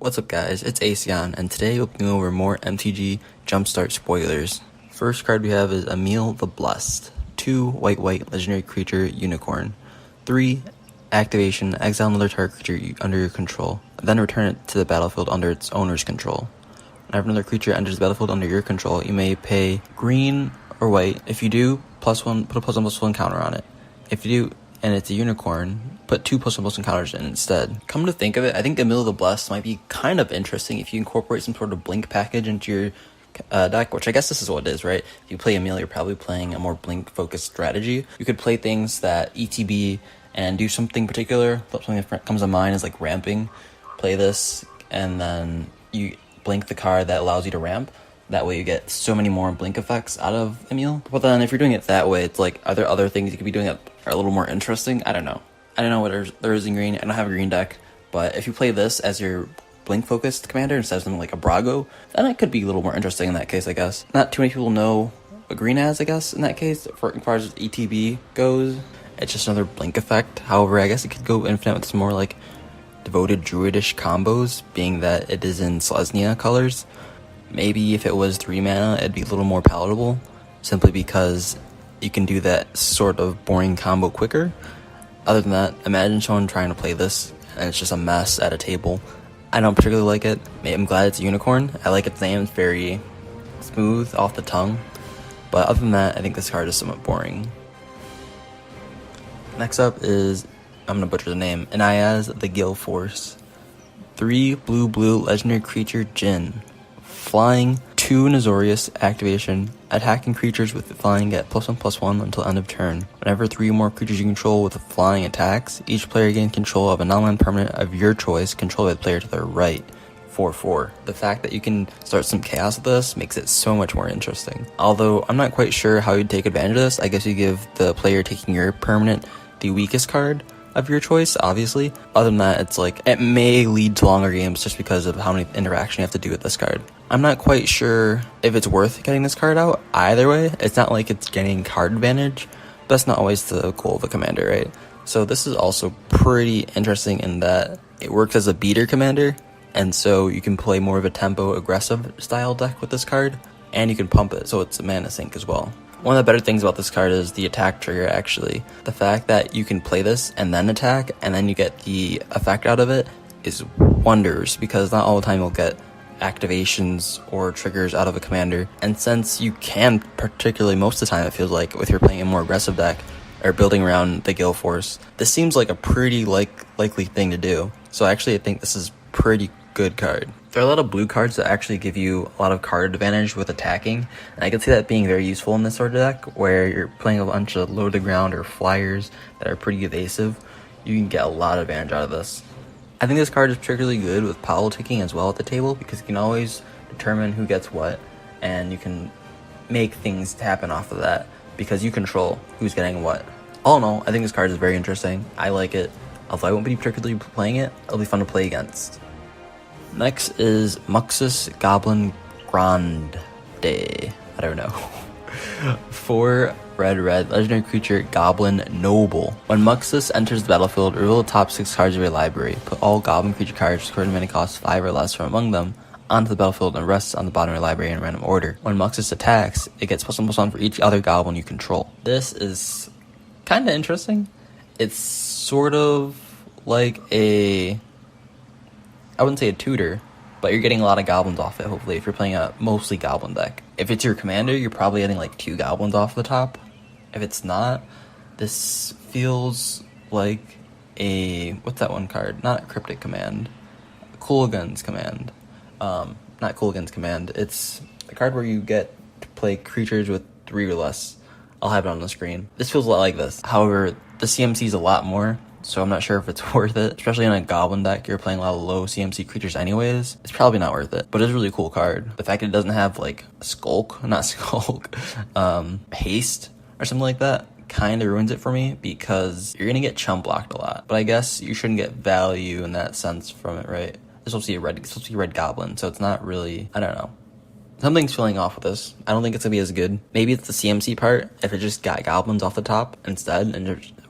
What's up guys, it's Acion, and today we'll be going over more MTG Jumpstart spoilers. First card we have is Emil the Blessed. 2 white legendary creature unicorn. 3 activation, exile another target creature under your control, then return it to the battlefield under its owner's control. Whenever another creature enters the battlefield under your control, you may pay green or white. If you do, +1, put a +1/+1 counter on it. If you do, and it's a unicorn, put 2 +1/+1 counters in instead. Come to think of it, I think Emil the Blessed might be kind of interesting if you incorporate some sort of blink package into your deck, which I guess this is what it is, right? If you play Emil, you're probably playing a more blink-focused strategy. You could play things that ETB and do something particular. Something that comes to mind is like ramping. Play this, and then you blink the card that allows you to ramp. That way you get so many more blink effects out of Emil. But then if you're doing it that way, it's like, are there other things you could be doing that are a little more interesting? I don't know. I don't know what there is in green. I don't have a green deck. But if you play this as your blink-focused commander instead of something like a Brago, then it could be a little more interesting in that case, I guess. Not too many people know what green has, I guess, in that case. As far as ETB goes, it's just another blink effect. However, I guess it could go infinite with some more like devoted druidish combos, being that it is in Selesnya colors. Maybe if it was 3 mana, it'd be a little more palatable, simply because you can do that sort of boring combo quicker. Other than that, imagine someone trying to play this, and it's just a mess at a table. I don't particularly like it. I'm glad it's a unicorn. I like its name, it's very smooth off the tongue. But other than that, I think this card is somewhat boring. Next up is, I'm gonna butcher the name, Inniaz the Gale Force. 3 blue legendary creature Jin. Flying, 2 Nozorius activation, attacking creatures with flying get +1/+1 until end of turn. Whenever 3 or more creatures you control with flying attacks, each player gains control of a non-land permanent of your choice, controlled by the player to their right. 4/4. The fact that you can start some chaos with this makes it so much more interesting. Although I'm not quite sure how you'd take advantage of this. I guess you give the player taking your permanent the weakest card of your choice, obviously. Other than that, it's like, it may lead to longer games just because of how many interaction you have to do with this card. I'm not quite sure if it's worth getting this card out. Either way, it's not like it's getting card advantage. That's not always the goal of a commander, right? So this is also pretty interesting in that it works as a beater commander, and so you can play more of a tempo aggressive style deck with this card, and you can pump it, so it's a mana sink as well. One of the better things about this card is the attack trigger, actually. The fact that you can play this and then attack, and then you get the effect out of it is wonders, because not all the time you'll get activations or triggers out of a commander. And since you can, particularly most of the time it feels like, if you're playing a more aggressive deck or building around the Gale Force, this seems like a pretty likely thing to do. So actually I think this is pretty good card. There are a lot of blue cards that actually give you a lot of card advantage with attacking, and I can see that being very useful in this sort of deck, where you're playing a bunch of low to the ground or flyers that are pretty evasive. You can get a lot of advantage out of this. I think this card is particularly good with politicking as well at the table, because you can always determine who gets what, and you can make things happen off of that, because you control who's getting what. All in all, I think this card is very interesting. I like it. Although I won't be particularly playing it, it'll be fun to play against. Next is Muxus Goblin Grande. I don't know. 4 red legendary creature Goblin Noble. When Muxus enters the battlefield, reveal the top 6 cards of your library. Put all goblin creature cards with mana cost 5 or less from among them onto the battlefield and rests on the bottom of your library in random order. When Muxus attacks, it gets +1/+1 for each other goblin you control. This is kind of interesting. It's sort of like I wouldn't say a tutor, but you're getting a lot of goblins off it, hopefully, if you're playing a mostly goblin deck. If it's your commander, you're probably getting like 2 goblins off the top. If it's not, this feels like what's that one card? Not a Cryptic Command. Coolgun's Command. Not Coolgun's Command. It's a card where you get to play creatures with 3 or less. I'll have it on the screen. This feels a lot like this. However, the CMC is a lot more, so I'm not sure if it's worth it. Especially in a goblin deck, you're playing a lot of low CMC creatures anyways. It's probably not worth it, but it's a really cool card. The fact that it doesn't have like haste or something like that kind of ruins it for me, because you're gonna get chump blocked a lot. But I guess you shouldn't get value in that sense from it, right? It's supposed to be a red goblin, so it's not really, I don't know. Something's feeling off with this. I don't think it's gonna be as good. Maybe it's the CMC part, if it just got goblins off the top instead,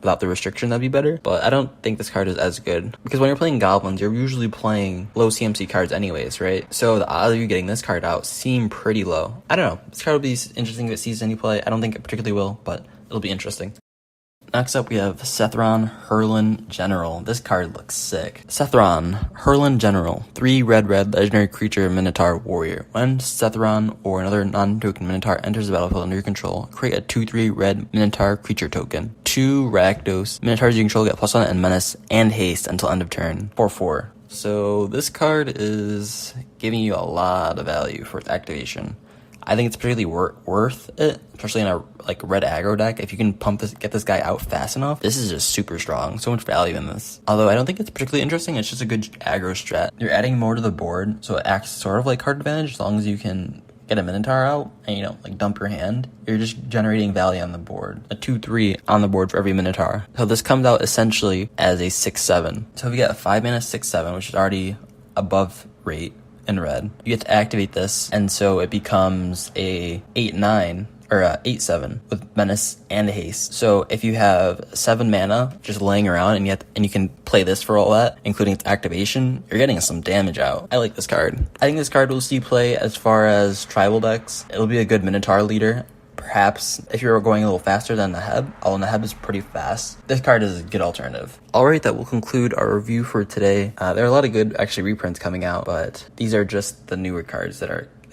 without the restriction, that'd be better. But I don't think this card is as good, because when you're playing goblins, you're usually playing low CMC cards anyways, right? So the odds of you getting this card out seem pretty low. I don't know. This card will be interesting if it sees any play. I don't think it particularly will, but it'll be interesting. Next up, we have Sethron Hurlin General. This card looks sick. Sethron Hurlin General, 3 red legendary creature Minotaur warrior. When Sethron or another non-token Minotaur enters the battlefield under your control, create a 2/3 red Minotaur creature token. 2 Rakdos. Minotaurs you control get +1 and menace and haste until end of turn. 4/4. So this card is giving you a lot of value for its activation. I think it's particularly worth it, especially in a red aggro deck. If you can get this guy out fast enough, this is just super strong. So much value in this. Although I don't think it's particularly interesting, it's just a good aggro strat. You're adding more to the board, so it acts sort of like card advantage as long as you can get a Minotaur out and dump your hand. You're just generating value on the board. A 2/3 on the board for every Minotaur. So this comes out essentially as a 6/7. So if you get a 5-mana 6/7, which is already above rate in red, you get to activate this, and so it becomes a 8/9 or a 8/7 with menace and haste. So if you have 7 mana just laying around and you can play this for all that, including its activation, you're getting some damage out. I like this card. I think this card will see play as far as tribal decks. It'll be a good Minotaur leader. Perhaps if you're going a little faster than Neheb, although Neheb is pretty fast, this card is a good alternative. Alright, that will conclude our review for today. There are a lot of good reprints coming out, but these are just the newer cards that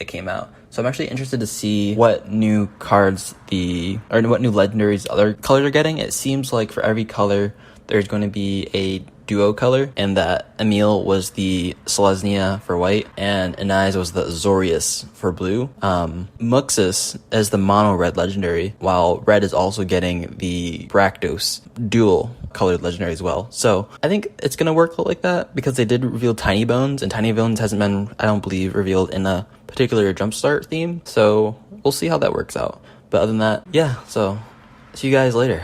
came out. So I'm actually interested to see what new cards what new legendaries other colors are getting. It seems like for every color there's going to be a duo color, and that Emil was the Selesnya for white, and Inniaz was the Azorius for blue. Muxus is the mono red legendary, while red is also getting the Rakdos dual colored legendary as well. So I think it's gonna work like that, because they did reveal Tiny Bones, and Tiny Bones hasn't been, I don't believe, revealed in a particular Jumpstart theme. So we'll see how that works out. But other than that, yeah, so see you guys later.